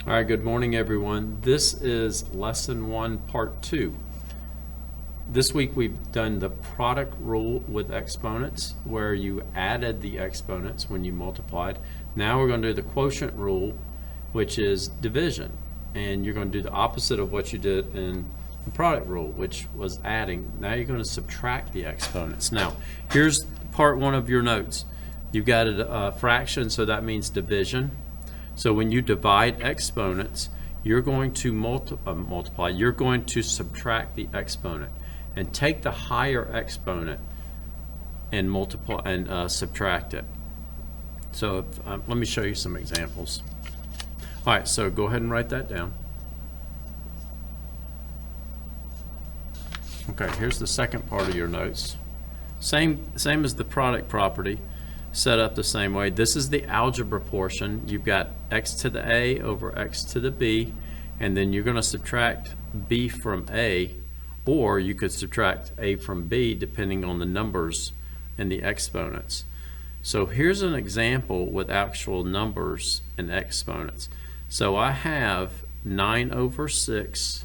All right, good morning, everyone. This is Lesson 1, Part 2. This week we've done the product rule with exponents, where you added the exponents when you multiplied. Now we're going to do the quotient rule, which is division. And you're going to do the opposite of what you did in the product rule, which was adding. Now you're going to subtract the exponents. Now, here's Part 1 of your notes. You've got a fraction, so that means division. So when you divide exponents, you're going to multiply. You're going to subtract the exponent and take the higher exponent and multiply and subtract it. So let me show you some examples. All right, so go ahead and write that down. Okay, here's the second part of your notes. Same as the product property. Set up the same way. This is the algebra portion. You've got x to the a over x to the b, and then you're going to subtract b from a, or you could subtract a from b depending on the numbers and the exponents. So here's an example with actual numbers and exponents. So I have 9 over 6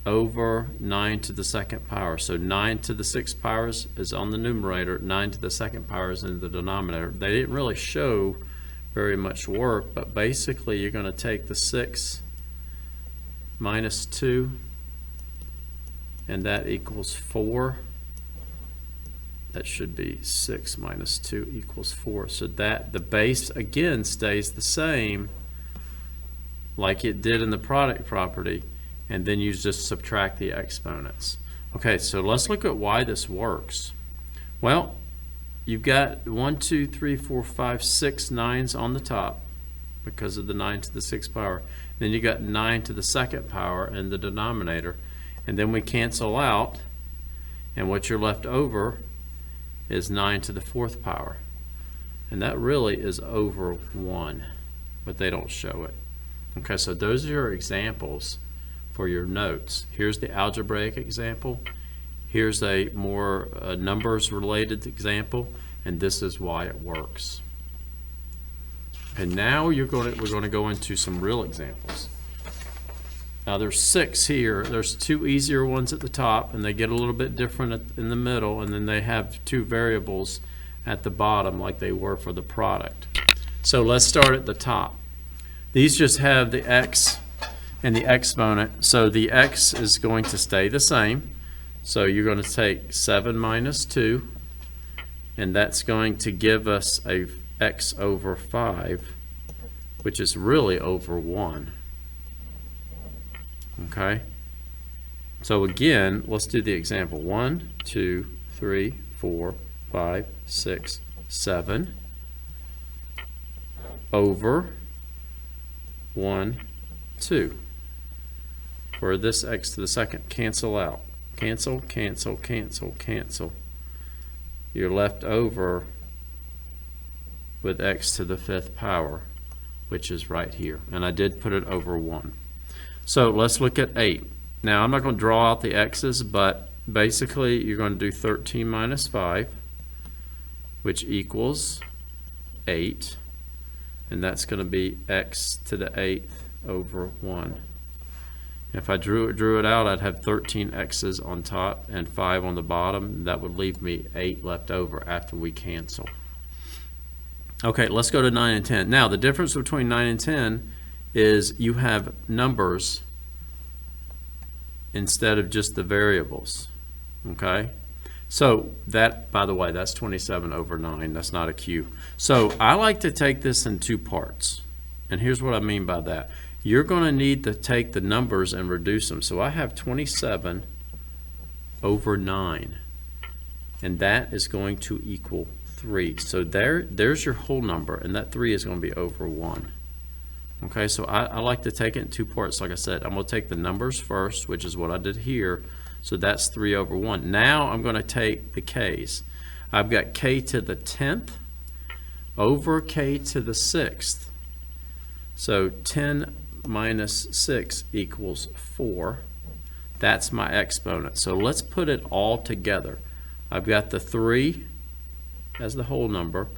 over 9 to the second power. So 9 to the 6th power is on the numerator, 9 to the second power is in the denominator. They didn't really show very much work, but basically you're going to take the 6 minus 2, and that equals 4. That should be 6 minus 2 equals 4. So that the base again stays the same like it did in the product property, and then you just subtract the exponents. Okay, so let's look at why this works. Well, you've got 1, 2, 3, 4, 5, 6 nines on the top because of the 9 to the 6th power. Then you got 9 to the 2nd power in the denominator, and then we cancel out, and what you're left over is 9 to the 4th power, and that really is over 1, but they don't show it. Okay, so those are your examples for your notes. Here's the algebraic example. Here's a more numbers related example, and this is why it works. And now we're going to go into some real examples. Now there's 6 here. There's 2 easier ones at the top, and they get a little bit different in the middle, and then they have 2 variables at the bottom like they were for the product. So let's start at the top. These just have the x and the exponent, so the x is going to stay the same. So you're going to take 7 minus 2, and that's going to give us a x over 5, which is really over 1. Okay, so again, let's do the example. 1, 2, 3, 4, 5, 6, 7 over 1, 2. For this x to the second, cancel out. Cancel, cancel, cancel, cancel. You're left over with x to the 5th power, which is right here. And I did put it over 1. So let's look at 8. Now I'm not going to draw out the x's, but basically you're going to do 13 minus 5, which equals 8. And that's going to be x to the 8th over 1. If I drew it out, I'd have 13 x's on top and 5 on the bottom. That would leave me 8 left over after we cancel. Okay, let's go to 9 and 10. Now, the difference between 9 and 10 is you have numbers instead of just the variables. Okay? So that, by the way, that's 27 over 9. That's not a Q. So I like to take this in 2 parts. And here's what I mean by that. You're going to need to take the numbers and reduce them. So I have 27 over 9, and that is going to equal 3. So there's your whole number, and that 3 is going to be over 1. Okay, so I like to take it in 2 parts. Like I said, I'm going to take the numbers first, which is what I did here. So that's 3 over 1. Now I'm going to take the k's. I've got k to the 10th over k to the 6th. So 10 minus 6 equals 4. That's my exponent. So let's put it all together. I've got the 3 as the whole number.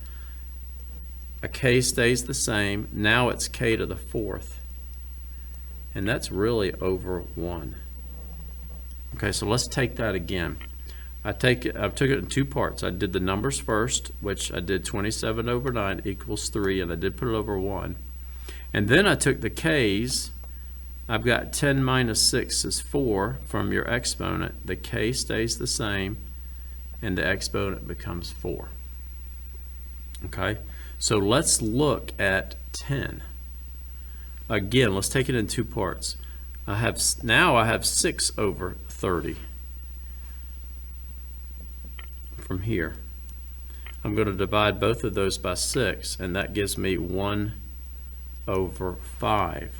a k stays the same. Now it's k to the fourth. And that's really over 1. Okay, so let's take that again. I took it in two parts. I did the numbers first, which I did 27 over 9 equals 3, and I did put it over 1. And then I took the k's. I've got 10 minus 6 is 4 from your exponent. The k stays the same, and the exponent becomes 4. Okay, so let's look at 10. Again, let's take it in two parts. Now I have 6 over 30 from here. I'm going to divide both of those by 6, and that gives me 1 over 5.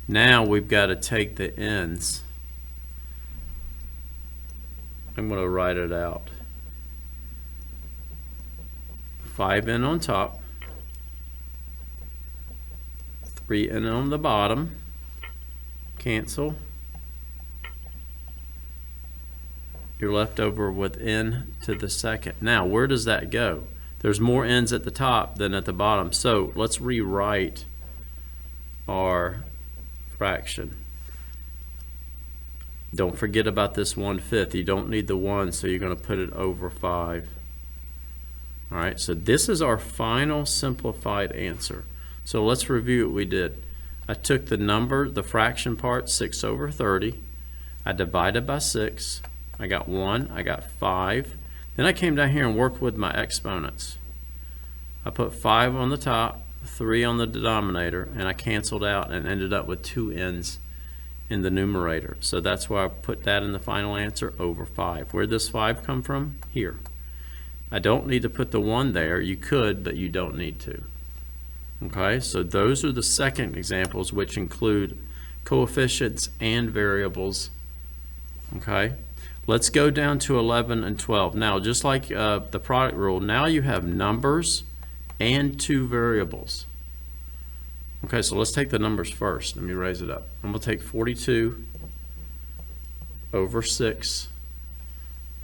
Now we've got to take the ends. I'm going to write it out. 5n on top, 3n on the bottom, cancel. You're left over with n to the second. Now, where does that go? There's more n's at the top than at the bottom. So let's rewrite our fraction. Don't forget about this 1/5. You don't need the 1, so you're going to put it over 5. All right, so this is our final simplified answer. So let's review what we did. I took the number, the fraction part, 6 over 30. I divided by 6. I got 1, I got 5. Then I came down here and worked with my exponents. I put 5 on the top, 3 on the denominator, and I canceled out and ended up with 2 n's in the numerator. So that's why I put that in the final answer, over 5. Where did this 5 come from? Here. I don't need to put the 1 there. You could, but you don't need to. Okay, so those are the second examples, which include coefficients and variables. Okay, let's go down to 11 and 12. Now, just like the product rule, now you have numbers and 2 variables. Okay, so let's take the numbers first. Let me raise it up. I'm going to take 42 over 6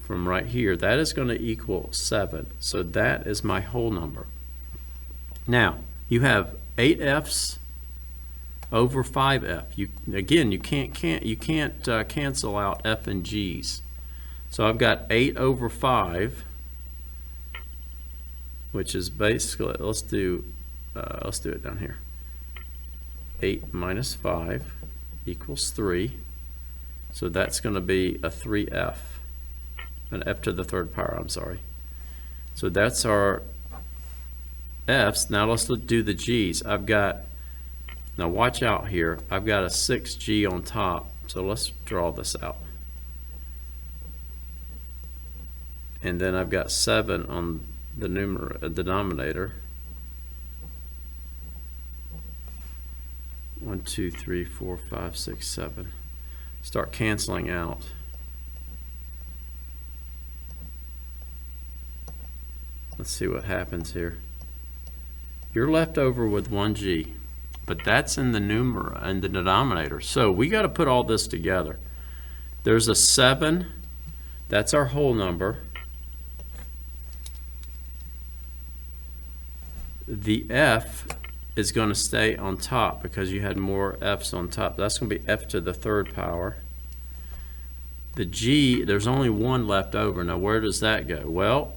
from right here. That is going to equal 7. So that is my whole number. Now, you have 8f's over 5f. Again, you can't cancel out f and g's. So I've got 8 over 5, which is basically, let's do it down here. 8 minus 5 equals 3. So that's going to be a 3f, an f to the third power, I'm sorry. So that's our f's. Now let's do the g's. Now watch out here. I've got a 6g on top. So let's draw this out. And then I've got 7 on the denominator. 1, 2, 3, 4, 5, 6, 7. Start canceling out. Let's see what happens here. You're left over with 1g, but that's in the denominator. So we got to put all this together. There's a 7. That's our whole number. The f is going to stay on top because you had more f's on top. That's going to be f to the third power. The g, there's only 1 left over. Now where does that go? Well,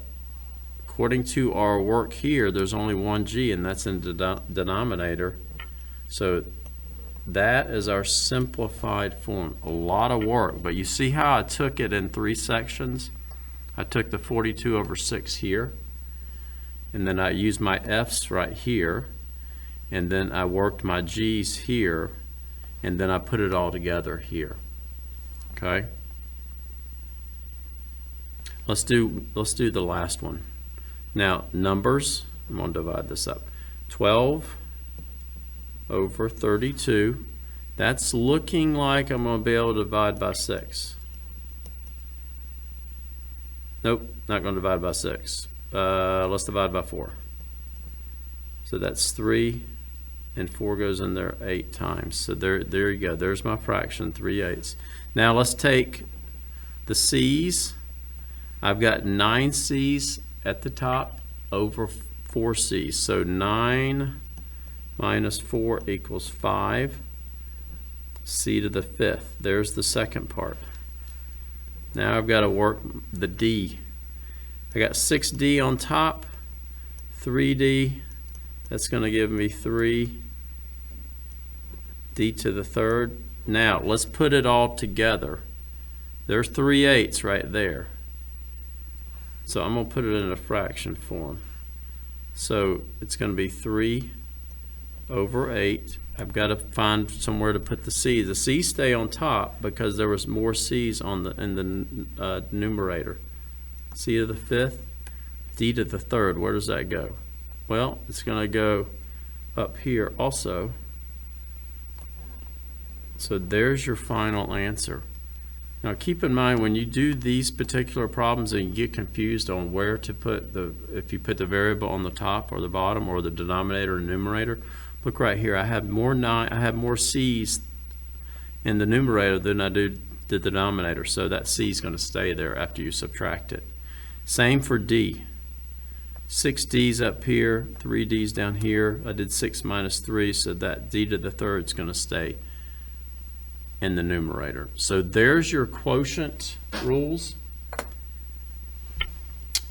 according to our work here, there's only 1g, and that's in the denominator. So that is our simplified form. A lot of work, but you see how I took it in 3 sections? I took the 42 over 6 here, and then I used my f's right here, and then I worked my g's here, and then I put it all together here. Okay? Let's do the last one. Now, numbers, I'm going to divide this up. 12 over 32. That's looking like I'm going to be able to divide by 6. Nope, not going to divide by 6. Let's divide by 4. So that's 3, and 4 goes in there 8 times. So there you go. There's my fraction, 3/8. Now let's take the c's. I've got 9 c's at the top over 4 c's. So 9 minus 4 equals 5 c to the 5th. There's the second part. Now I've got to work the d. I got 6d on top, 3d. That's going to give me 3 d to the 3rd. Now let's put it all together. There's 3/8 right there. So I'm going to put it in a fraction form. So it's going to be 3/8. I've got to find somewhere to put the c's. The c's stay on top because there was more c's on in the numerator. C to the 5th, d to the 3rd. Where does that go? Well, it's going to go up here also. So there's your final answer. Now keep in mind when you do these particular problems and you get confused on where to put if you put the variable on the top or the bottom or the denominator or numerator, look right here. I have more c's in the numerator than I do the denominator, so that c is going to stay there after you subtract it. Same for d. 6d's up here, 3d's down here. I did 6 minus 3, so that d to the 3rd is going to stay in the numerator. So there's your quotient rules,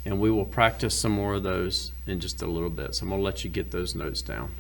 and we will practice some more of those in just a little bit. So I'm going to let you get those notes down.